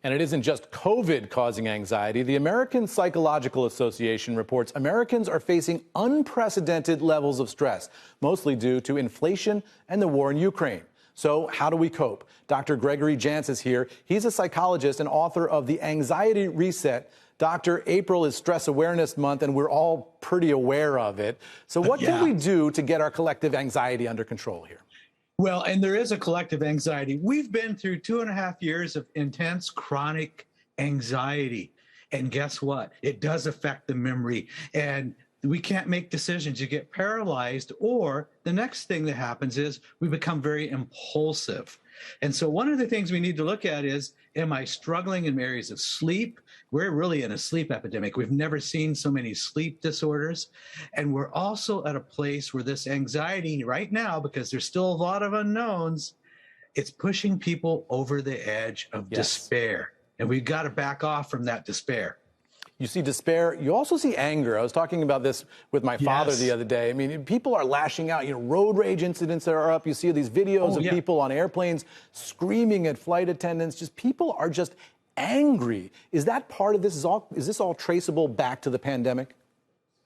And it isn't just COVID causing anxiety. The American Psychological Association reports Americans are facing unprecedented levels of stress, mostly due to inflation and the war in Ukraine. So how do we cope? Dr. Gregory Jantz is here. He's a psychologist and author of The Anxiety Reset. Doctor, April is Stress Awareness Month, and we're all pretty aware of it. So what can we do to get our collective anxiety under control here? Well, and there is a collective anxiety. We've been through 2.5 years of intense chronic anxiety. And guess what? It does affect the memory. And we can't make decisions. You get paralyzed, or the next thing that happens is we become very impulsive. And so one of the things we need to look at is, am I struggling in areas of sleep? We're really in a sleep epidemic. We've never seen so many sleep disorders. And we're also at a place where this anxiety right now, because there's still a lot of unknowns, it's pushing people over the edge of despair. And we've got to back off from that despair. You see despair. You also see anger. I was talking about this with my father the other day. I mean, people are lashing out. You know, road rage incidents that are up. You see these videos of people on airplanes screaming at flight attendants. Just people are just angry. Is that part of this? Is this all traceable back to the pandemic?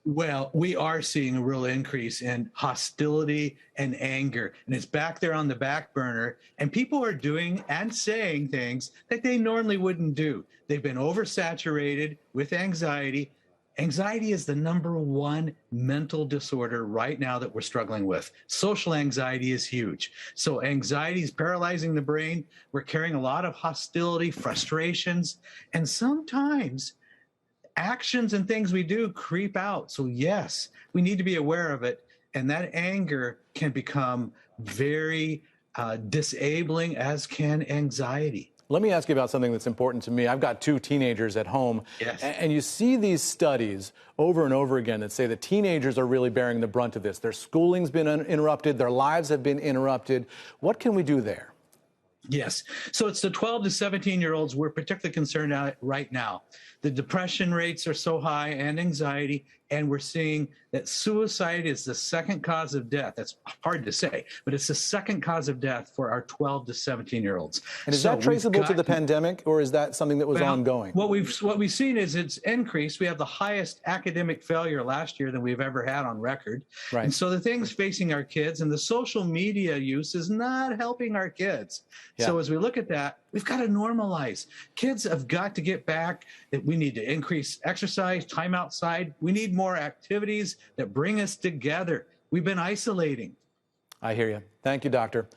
Well, we are seeing a real increase in hostility and anger, and it's back there on the back burner, and people are doing and saying things that they normally wouldn't do. They've been oversaturated with anxiety. Anxiety is the #1 mental disorder right now that we're struggling with. Social anxiety is huge. So anxiety is paralyzing the brain. We're carrying a lot of hostility, frustrations, and sometimes actions and things we do creep out. So yes, we need to be aware of it. And that anger can become very disabling, as can anxiety. Let me ask you about something that's important to me. I've got 2 teenagers at home. And you see these studies over and over again that say that teenagers are really bearing the brunt of this. Their schooling's been interrupted. Their lives have been interrupted. What can we do there? Yes. So it's the 12 to 17-year-olds we're particularly concerned about right now. The depression rates are so high and anxiety, and we're seeing that suicide is the second cause of death. That's hard to say, but it's the second cause of death for our 12 to 17-year-olds. And is that traceable to the pandemic, or is that something that was ongoing? What we've seen is it's increased. We have the highest academic failure last year than we've ever had on record. Right. And so the things facing our kids and the social media use is not helping our kids. So as we look at that, we've got to normalize. Kids have got to get back. That we need to increase exercise, time outside. We need more activities that bring us together. We've been isolating. I hear you. Thank you, doctor.